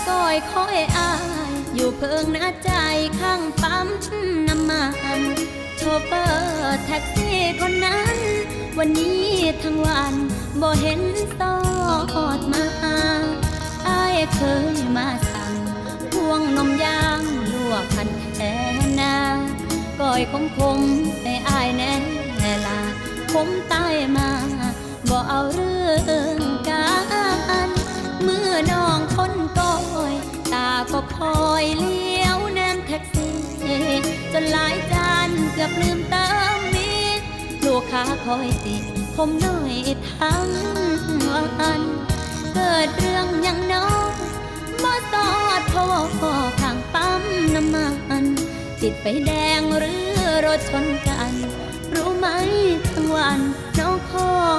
ก้อยคอยอายอยู่เพิงหน้าใจข้างปั๊มน้ำมันโชเฟอร์แท็กซี่คนนั้นวันนี้ทั้งวันบ่เห็นตอดมาอายเคยมาสั่งพวงนมยางลวกพันแค่นาก้อยคมให้อายแน่ลาผมตายมาบ่เอาเรื่องกันเมื่อน้องคนก้อยตาก็คอยเลี้ยวแนมแท็กซี่จนหลายจานเกือบลืมเติมมิตรลูกค้าคอยติดผมน้อยทั้งวันเกิดเรื่องยังน้องบ่สอดโทรข้างปั๊มน้ำมันติดไฟแดงหรือรถชนกันรู้ไหมทั้งวันน้องคอย